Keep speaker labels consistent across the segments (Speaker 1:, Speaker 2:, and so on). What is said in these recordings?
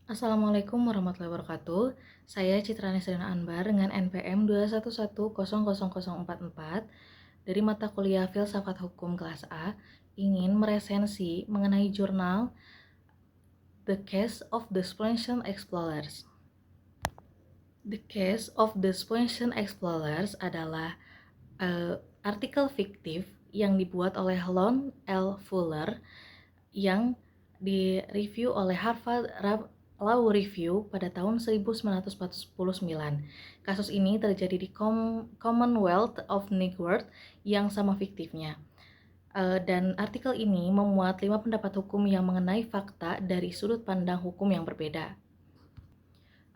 Speaker 1: Assalamualaikum warahmatullahi wabarakatuh. Saya Citra Nesrina Anbar dengan NPM 211000044 dari mata kuliah Filsafat Hukum kelas A ingin meresensi mengenai jurnal The Case of the Spontaneous Explorers. The Case of the Spontaneous Explorers adalah artikel fiktif yang dibuat oleh Lon L. Fuller yang direview oleh Harvard Law Review pada tahun 1949. Kasus ini terjadi di Commonwealth of Newark yang sama fiktifnya. Dan artikel ini memuat 5 pendapat hukum yang mengenai fakta dari sudut pandang hukum yang berbeda.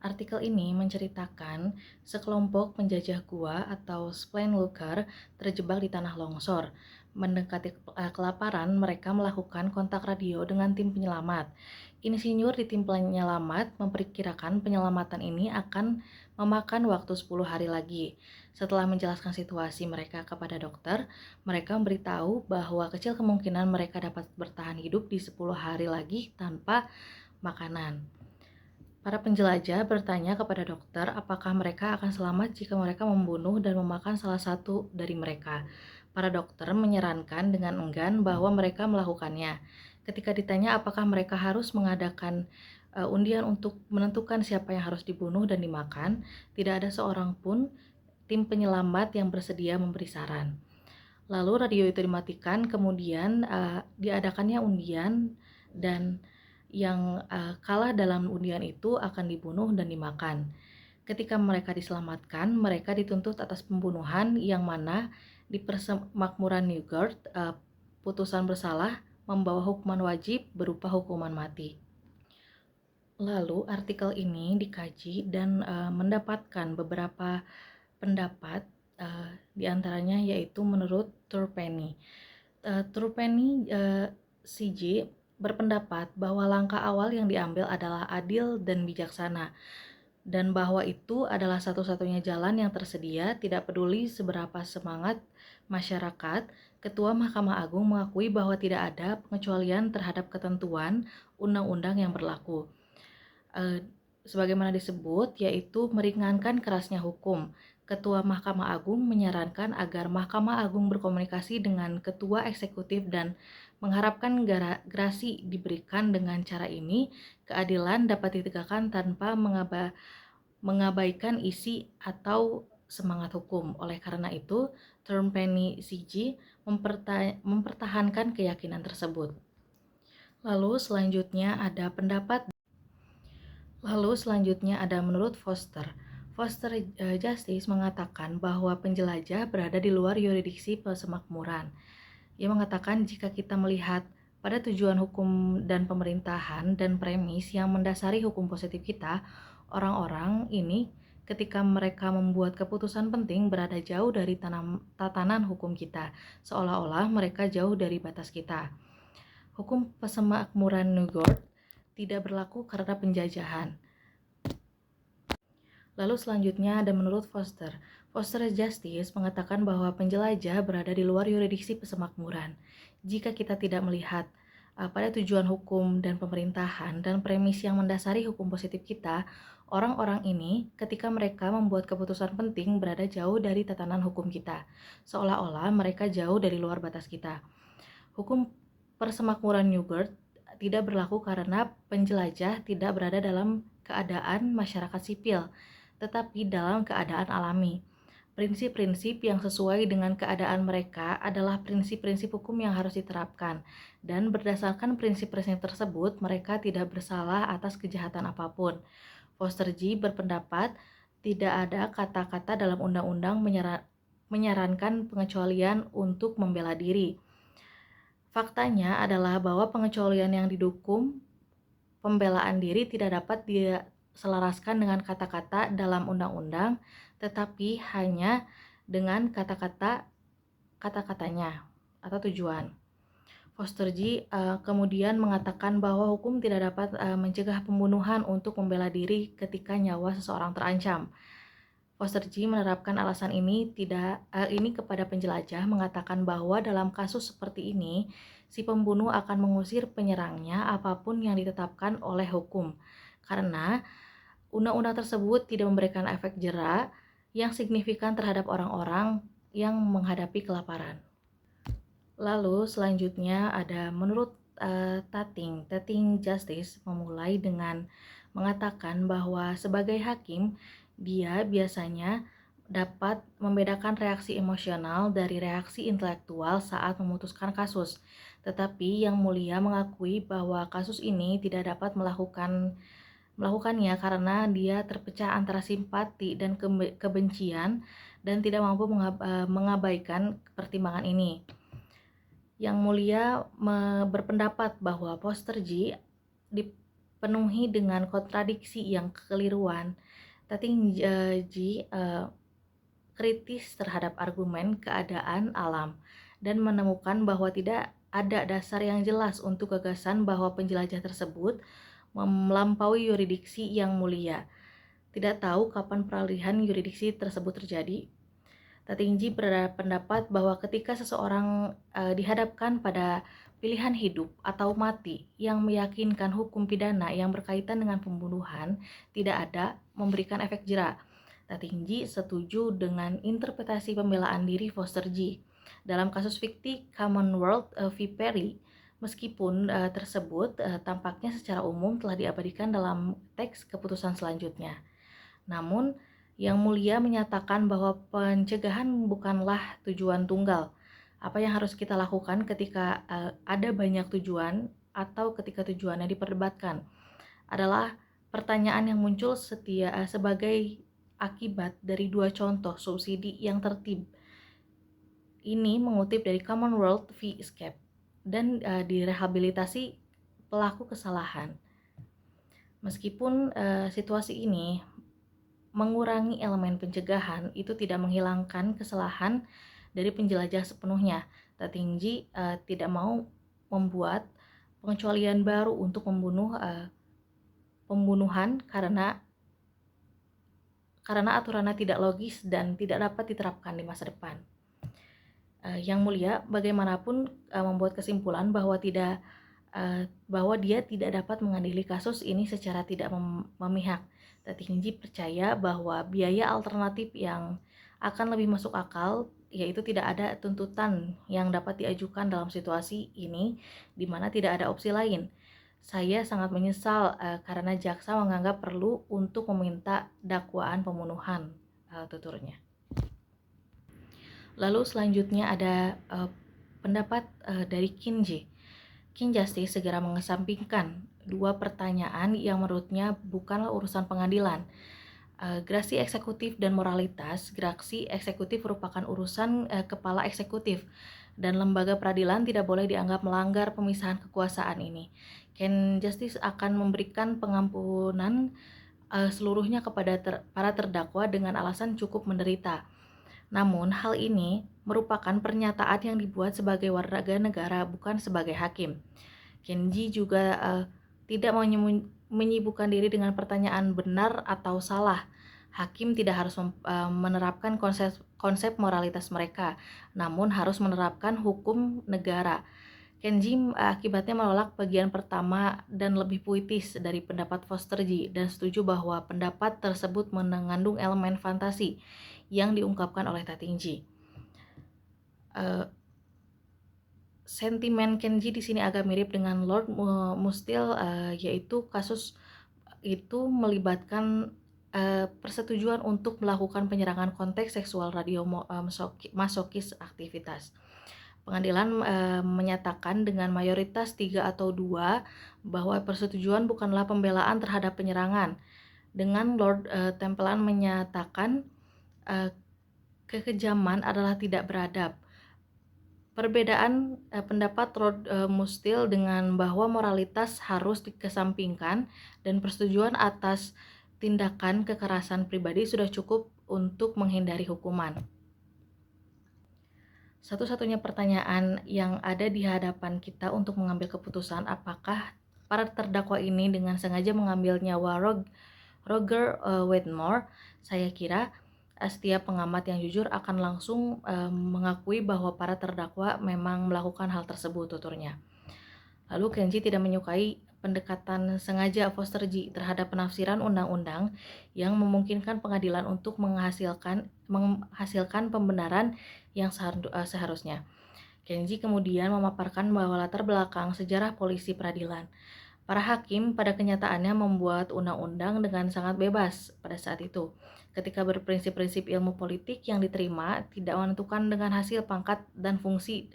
Speaker 1: Artikel ini menceritakan sekelompok penjajah gua atau spelunker terjebak di tanah longsor. Mendekati kelaparan, mereka melakukan kontak radio dengan tim penyelamat. Insinyur di tim penyelamat memperkirakan penyelamatan ini akan memakan waktu 10 hari lagi. Setelah menjelaskan situasi mereka kepada dokter, mereka memberitahu bahwa kecil kemungkinan mereka dapat bertahan hidup di 10 hari lagi tanpa makanan. Para penjelajah bertanya kepada dokter apakah mereka akan selamat jika mereka membunuh dan memakan salah satu dari mereka. Para dokter menyarankan dengan enggan bahwa mereka melakukannya. Ketika ditanya apakah mereka harus mengadakan undian untuk menentukan siapa yang harus dibunuh dan dimakan, tidak ada seorang pun tim penyelamat yang bersedia memberi saran. Lalu radio itu dimatikan, kemudian diadakannya undian dan yang kalah dalam undian itu akan dibunuh dan dimakan. Ketika mereka diselamatkan, mereka dituntut atas pembunuhan yang mana di Persemakmuran Newgate putusan bersalah membawa hukuman wajib berupa hukuman mati. Lalu artikel ini dikaji dan mendapatkan beberapa pendapat, di antaranya yaitu menurut Turpenny. Turpenny CJ berpendapat bahwa langkah awal yang diambil adalah adil dan bijaksana, dan bahwa itu adalah satu-satunya jalan yang tersedia, tidak peduli seberapa semangat masyarakat. Ketua Mahkamah Agung mengakui bahwa tidak ada pengecualian terhadap ketentuan undang-undang yang berlaku. Sebagaimana disebut, yaitu meringankan kerasnya hukum. Ketua Mahkamah Agung menyarankan agar Mahkamah Agung berkomunikasi dengan Ketua Eksekutif dan mengharapkan gerasi diberikan. Dengan cara ini, keadilan dapat ditegakkan tanpa mengabaikan isi atau semangat hukum. Oleh karena itu, Turpenny CG mempertahankan keyakinan tersebut. Lalu selanjutnya ada menurut Foster. Foster Justice mengatakan bahwa penjelajah berada di luar yurisdiksi persemakmuran. Ia mengatakan jika kita melihat pada tujuan hukum dan pemerintahan dan premis yang mendasari hukum positif kita, orang-orang ini ketika mereka membuat keputusan penting berada jauh dari tatanan hukum kita, seolah-olah mereka jauh dari batas kita. Hukum persemakmuran Newgate tidak berlaku karena penjajahan. Lalu selanjutnya ada menurut Foster. Foster Justice mengatakan bahwa penjelajah berada di luar yurisdiksi persemakmuran. Jika kita tidak melihat pada tujuan hukum dan pemerintahan dan premis yang mendasari hukum positif kita, orang-orang ini ketika mereka membuat keputusan penting berada jauh dari tatanan hukum kita, seolah-olah mereka jauh dari luar batas kita. Hukum persemakmuran Newgate tidak berlaku karena penjelajah tidak berada dalam keadaan masyarakat sipil, tetapi dalam keadaan alami. Prinsip-prinsip yang sesuai dengan keadaan mereka adalah prinsip-prinsip hukum yang harus diterapkan, dan berdasarkan prinsip-prinsip tersebut, mereka tidak bersalah atas kejahatan apapun. Foster G. berpendapat tidak ada kata-kata dalam undang-undang menyarankan pengecualian untuk membela diri. Faktanya adalah bahwa pengecualian yang didukung pembelaan diri tidak dapat diselaraskan dengan kata-kata dalam undang-undang, tetapi hanya dengan kata-katanya atau tujuan. Foster G. Kemudian mengatakan bahwa hukum tidak dapat mencegah pembunuhan untuk membela diri ketika nyawa seseorang terancam. Foster G. menerapkan alasan ini kepada penjelajah, mengatakan bahwa dalam kasus seperti ini, si pembunuh akan mengusir penyerangnya apapun yang ditetapkan oleh hukum. karena undang-undang tersebut tidak memberikan efek jera yang signifikan terhadap orang-orang yang menghadapi kelaparan. Lalu selanjutnya ada menurut Tating Justice memulai dengan mengatakan bahwa sebagai hakim dia biasanya dapat membedakan reaksi emosional dari reaksi intelektual saat memutuskan kasus. Tetapi Yang Mulia mengakui bahwa kasus ini tidak dapat melakukannya karena dia terpecah antara simpati dan kebencian dan tidak mampu mengabaikan pertimbangan ini. Yang Mulia berpendapat bahwa poster G dipenuhi dengan kontradiksi yang kekeliruan. Tating G kritis terhadap argumen keadaan alam dan menemukan bahwa tidak ada dasar yang jelas untuk gagasan bahwa penjelajah tersebut melampaui yurisdiksi Yang Mulia. Tidak tahu kapan peralihan yurisdiksi tersebut terjadi. Tatingji berpendapat bahwa ketika seseorang dihadapkan pada pilihan hidup atau mati yang meyakinkan hukum pidana yang berkaitan dengan pembunuhan tidak ada memberikan efek jera. Tatingji setuju dengan interpretasi pembelaan diri Foster G. Dalam kasus fiktif Commonwealth v. Perry, meskipun tersebut tampaknya secara umum telah diabadikan dalam teks keputusan selanjutnya. Namun, Yang Mulia menyatakan bahwa pencegahan bukanlah tujuan tunggal. Apa yang harus kita lakukan ketika ada banyak tujuan atau ketika tujuannya diperdebatkan adalah pertanyaan yang muncul sebagai akibat dari dua contoh subsidi yang tertib. Ini mengutip dari Commonwealth v. Escape dan direhabilitasi pelaku kesalahan. Meskipun situasi ini mengurangi elemen pencegahan, itu tidak menghilangkan kesalahan dari penjelajah sepenuhnya. Tatingji tidak mau membuat pengecualian baru untuk pembunuhan karena aturannya tidak logis dan tidak dapat diterapkan di masa depan. Yang Mulia bagaimanapun membuat kesimpulan bahwa dia tidak dapat mengadili kasus ini secara tidak memihak. Tatingji percaya bahwa biaya alternatif yang akan lebih masuk akal, yaitu tidak ada tuntutan yang dapat diajukan dalam situasi ini di mana tidak ada opsi lain. Saya sangat menyesal karena jaksa menganggap perlu untuk meminta dakwaan pembunuhan, tuturnya. Lalu selanjutnya ada pendapat dari King Justice segera mengesampingkan dua pertanyaan yang menurutnya bukanlah urusan pengadilan. Gerasi eksekutif dan moralitas. Gerasi eksekutif merupakan urusan kepala eksekutif dan lembaga peradilan tidak boleh dianggap melanggar pemisahan kekuasaan ini. Ken Justice akan memberikan pengampunan seluruhnya kepada para terdakwa dengan alasan cukup menderita. Namun hal ini merupakan pernyataan yang dibuat sebagai warga negara bukan sebagai hakim. Kenji juga tidak mau menyibukkan diri dengan pertanyaan benar atau salah. Hakim tidak harus menerapkan konsep moralitas mereka, namun harus menerapkan hukum negara. Kenji akibatnya menolak bagian pertama dan lebih puitis dari pendapat Foster G dan setuju bahwa pendapat tersebut mengandung elemen fantasi yang diungkapkan oleh Tatingji. Sentimen Kenji di sini agak mirip dengan Lord Mustill, yaitu kasus itu melibatkan persetujuan untuk melakukan penyerangan konteks seksual masokis aktivitas. Pengadilan menyatakan dengan mayoritas 3 atau 2 bahwa persetujuan bukanlah pembelaan terhadap penyerangan. Dengan Lord Tempelan menyatakan kekejaman adalah tidak beradab. Perbedaan pendapat Lord Mustill dengan bahwa moralitas harus dikesampingkan dan persetujuan atas tindakan kekerasan pribadi sudah cukup untuk menghindari hukuman. Satu-satunya pertanyaan yang ada di hadapan kita untuk mengambil keputusan apakah para terdakwa ini dengan sengaja mengambil nyawa Roger Wedmore. Saya kira setiap pengamat yang jujur akan langsung mengakui bahwa para terdakwa memang melakukan hal tersebut, tuturnya. Lalu Kenji tidak menyukai pendekatan sengaja Foster-G terhadap penafsiran undang-undang yang memungkinkan pengadilan untuk menghasilkan pembenaran yang seharusnya. Kenji kemudian memaparkan bahwa latar belakang sejarah polisi peradilan. Para hakim pada kenyataannya membuat undang-undang dengan sangat bebas pada saat itu, ketika berprinsip-prinsip ilmu politik yang diterima tidak menentukan dengan hasil pangkat dan fungsi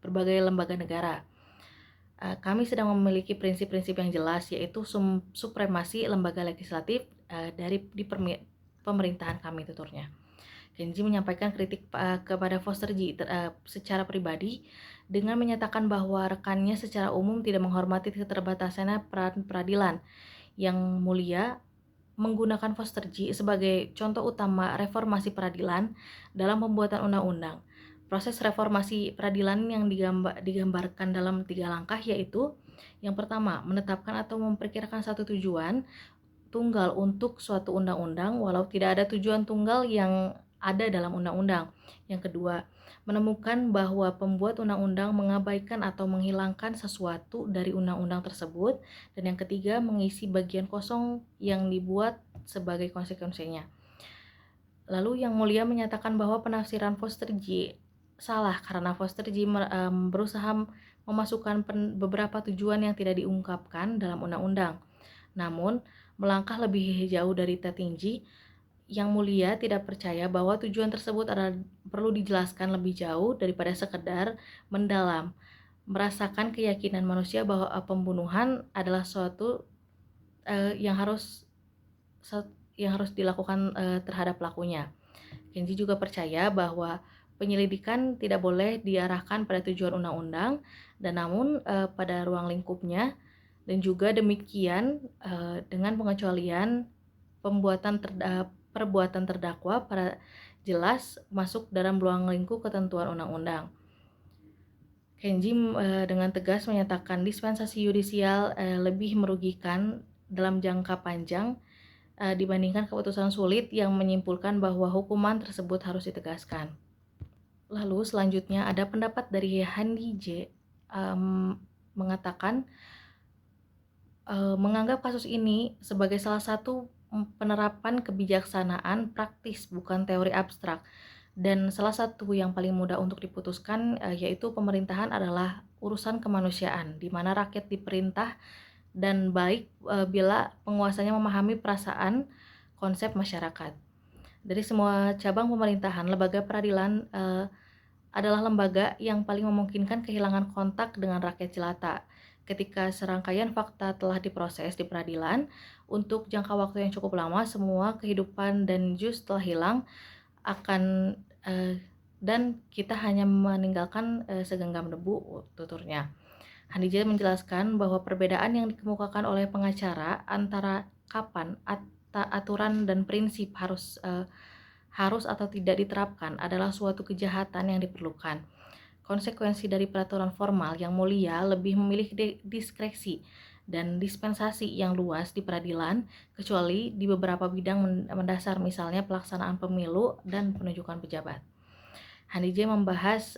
Speaker 1: berbagai lembaga negara. Kami sedang memiliki prinsip-prinsip yang jelas, yaitu supremasi lembaga legislatif di pemerintahan kami, tuturnya. Kenji menyampaikan kritik kepada Foster-G secara pribadi dengan menyatakan bahwa rekannya secara umum tidak menghormati keterbatasannya peran peradilan. Yang Mulia menggunakan Foster-G sebagai contoh utama reformasi peradilan dalam pembuatan undang-undang. Proses reformasi peradilan yang digambarkan dalam 3 langkah, yaitu yang pertama, menetapkan atau memperkirakan satu tujuan tunggal untuk suatu undang-undang walau tidak ada tujuan tunggal yang ada dalam undang-undang. Yang kedua, menemukan bahwa pembuat undang-undang mengabaikan atau menghilangkan sesuatu dari undang-undang tersebut. Dan yang ketiga, mengisi bagian kosong yang dibuat sebagai konsekuensinya. Lalu Yang Mulia menyatakan bahwa penafsiran Foster-G salah karena Foster-G berusaha memasukkan beberapa tujuan yang tidak diungkapkan dalam undang-undang. Namun, melangkah lebih jauh dari Tatingji, Yang Mulia tidak percaya bahwa tujuan tersebut perlu dijelaskan lebih jauh daripada sekedar mendalam, merasakan keyakinan manusia bahwa pembunuhan adalah suatu yang harus dilakukan terhadap pelakunya. Kenji juga percaya bahwa penyelidikan tidak boleh diarahkan pada tujuan undang-undang, dan namun pada ruang lingkupnya, dan juga demikian dengan pengecualian perbuatan terdakwa pada jelas masuk dalam ruang lingkup ketentuan undang-undang. Kenji dengan tegas menyatakan dispensasi yudisial lebih merugikan dalam jangka panjang dibandingkan keputusan sulit yang menyimpulkan bahwa hukuman tersebut harus ditegaskan. Lalu selanjutnya ada pendapat dari Handi J mengatakan menganggap kasus ini sebagai salah satu penerapan kebijaksanaan praktis, bukan teori abstrak. Dan salah satu yang paling mudah untuk diputuskan yaitu pemerintahan adalah urusan kemanusiaan, di mana rakyat diperintah dan baik bila penguasanya memahami perasaan konsep masyarakat. Dari semua cabang pemerintahan, lembaga peradilan adalah lembaga yang paling memungkinkan kehilangan kontak dengan rakyat jelata. Ketika serangkaian fakta telah diproses di peradilan untuk jangka waktu yang cukup lama, semua kehidupan dan jus telah hilang dan kita hanya meninggalkan segenggam debu, tuturnya. Handija menjelaskan bahwa perbedaan yang dikemukakan oleh pengacara antara kapan aturan dan prinsip harus atau tidak diterapkan adalah suatu kejahatan yang diperlukan. Konsekuensi dari peraturan formal Yang Mulia lebih memilih diskresi dan dispensasi yang luas di peradilan, kecuali di beberapa bidang mendasar, misalnya pelaksanaan pemilu dan penunjukan pejabat. Handija membahas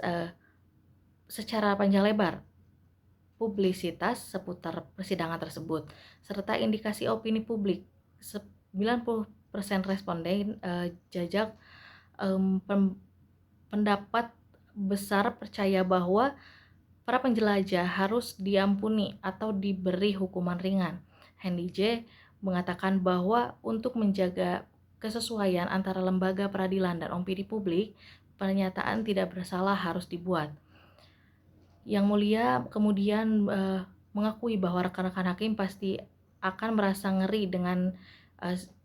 Speaker 1: secara panjang lebar publisitas seputar persidangan tersebut, serta indikasi opini publik. 90% responden jajak pendapat besar percaya bahwa para penjelajah harus diampuni atau diberi hukuman ringan. Hendy J mengatakan bahwa untuk menjaga kesesuaian antara lembaga peradilan dan opini publik, pernyataan tidak bersalah harus dibuat. Yang Mulia kemudian mengakui bahwa rekan-rekan hakim pasti akan merasa ngeri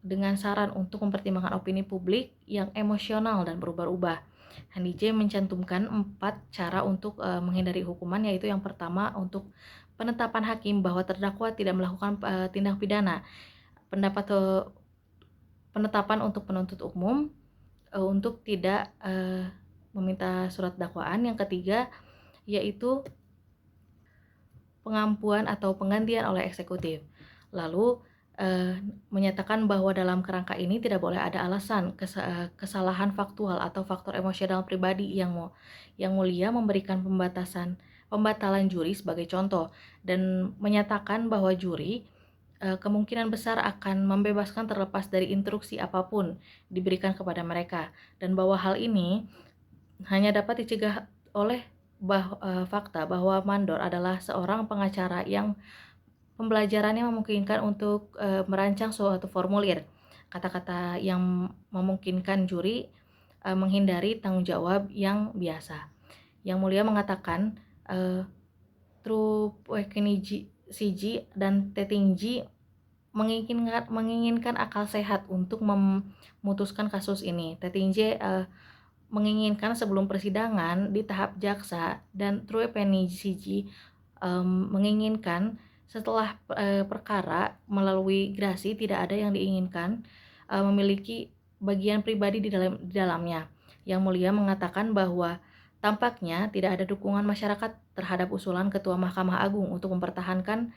Speaker 1: dengan saran untuk mempertimbangkan opini publik yang emosional dan berubah-ubah. Handy J mencantumkan 4 cara untuk menghindari hukuman, yaitu yang pertama untuk penetapan hakim bahwa terdakwa tidak melakukan tindak pidana, penetapan untuk penuntut umum untuk tidak meminta surat dakwaan. Yang ketiga yaitu pengampuan atau penggantian oleh eksekutif. Lalu menyatakan bahwa dalam kerangka ini tidak boleh ada alasan kesalahan faktual atau faktor emosional pribadi. Yang Mulia memberikan pembatasan pembatalan juri sebagai contoh dan menyatakan bahwa juri kemungkinan besar akan membebaskan terlepas dari instruksi apapun diberikan kepada mereka, dan bahwa hal ini hanya dapat dicegah oleh fakta bahwa mandor adalah seorang pengacara yang pembelajarannya memungkinkan untuk merancang suatu formulir kata-kata yang memungkinkan juri menghindari tanggung jawab yang biasa. Yang Mulia mengatakan Truekeniji Siji dan Tetingji menginginkan akal sehat untuk memutuskan kasus ini. Tetingji menginginkan sebelum persidangan di tahap jaksa, dan Truekeniji menginginkan setelah perkara melalui gerasi tidak ada yang diinginkan memiliki bagian pribadi di dalamnya. Yang Mulia mengatakan bahwa tampaknya tidak ada dukungan masyarakat terhadap usulan Ketua Mahkamah Agung untuk mempertahankan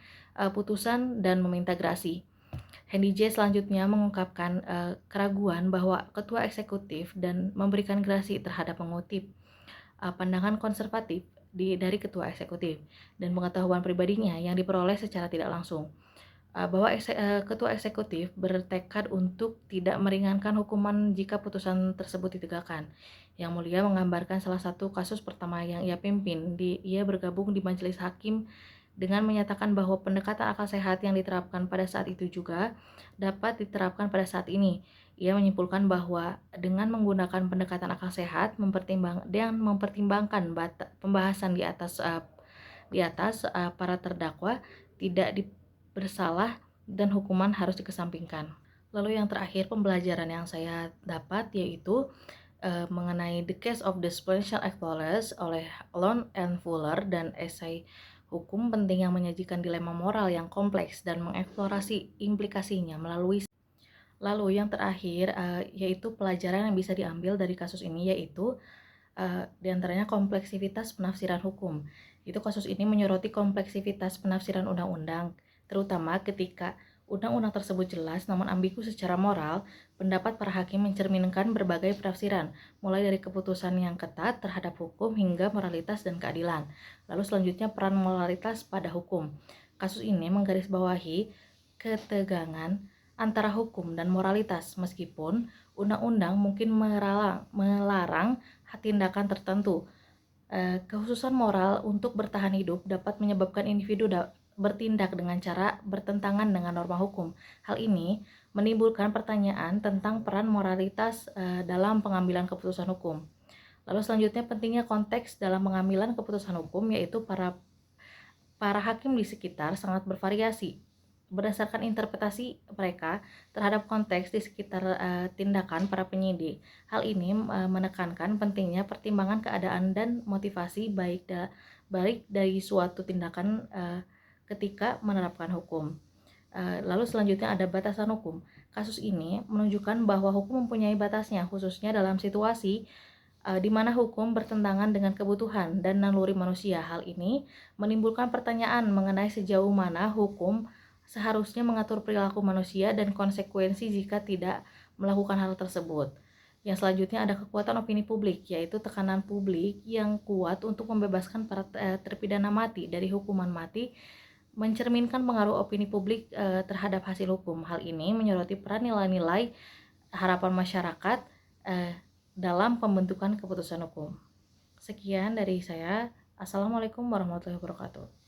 Speaker 1: putusan dan meminta gerasi. Hendy J selanjutnya mengungkapkan keraguan bahwa Ketua Eksekutif dan memberikan gerasi terhadap mengutip pandangan konservatif dari Ketua Eksekutif dan pengetahuan pribadinya yang diperoleh secara tidak langsung. Bahwa Ketua Eksekutif bertekad untuk tidak meringankan hukuman jika putusan tersebut ditegakkan. Yang Mulia menggambarkan salah satu kasus pertama yang ia pimpin. Ia bergabung di majelis hakim dengan menyatakan bahwa pendekatan akal sehat yang diterapkan pada saat itu juga dapat diterapkan pada saat ini. Ia menyimpulkan bahwa dengan menggunakan pendekatan akal sehat dan mempertimbangkan pembahasan di atas para terdakwa tidak bersalah dan hukuman harus dikesampingkan. Lalu yang terakhir pembelajaran yang saya dapat yaitu mengenai The Case of the Special Explorers oleh Lone and Fuller dan esai hukum penting yang menyajikan dilema moral yang kompleks dan mengeksplorasi implikasinya melalui. Lalu yang terakhir yaitu pelajaran yang bisa diambil dari kasus ini yaitu diantaranya kompleksivitas penafsiran hukum. Itu kasus ini menyoroti kompleksivitas penafsiran undang-undang, terutama ketika undang-undang tersebut jelas namun ambigu secara moral. Pendapat para hakim mencerminkan berbagai penafsiran, mulai dari keputusan yang ketat terhadap hukum hingga moralitas dan keadilan. Lalu selanjutnya peran moralitas pada hukum. Kasus ini menggarisbawahi ketegangan antara hukum dan moralitas, meskipun undang-undang mungkin melarang tindakan tertentu. Kekhususan moral untuk bertahan hidup dapat menyebabkan individu bertindak dengan cara bertentangan dengan norma hukum. Hal ini menimbulkan pertanyaan tentang peran moralitas dalam pengambilan keputusan hukum. Lalu selanjutnya pentingnya konteks dalam pengambilan keputusan hukum, yaitu para hakim di sekitar sangat bervariasi berdasarkan interpretasi mereka terhadap konteks di sekitar tindakan para penyidik. Hal ini menekankan pentingnya pertimbangan keadaan dan motivasi baik dari suatu tindakan ketika menerapkan hukum. Lalu selanjutnya ada batasan hukum. Kasus ini menunjukkan bahwa hukum mempunyai batasnya, khususnya dalam situasi di mana hukum bertentangan dengan kebutuhan dan naluri manusia. Hal ini menimbulkan pertanyaan mengenai sejauh mana hukum seharusnya mengatur perilaku manusia dan konsekuensi jika tidak melakukan hal tersebut. Yang selanjutnya ada kekuatan opini publik, yaitu tekanan publik yang kuat untuk membebaskan para terpidana mati dari hukuman mati, mencerminkan pengaruh opini publik terhadap hasil hukum. Hal ini menyoroti peran nilai-nilai harapan masyarakat dalam pembentukan keputusan hukum. Sekian dari saya. Assalamualaikum warahmatullahi wabarakatuh.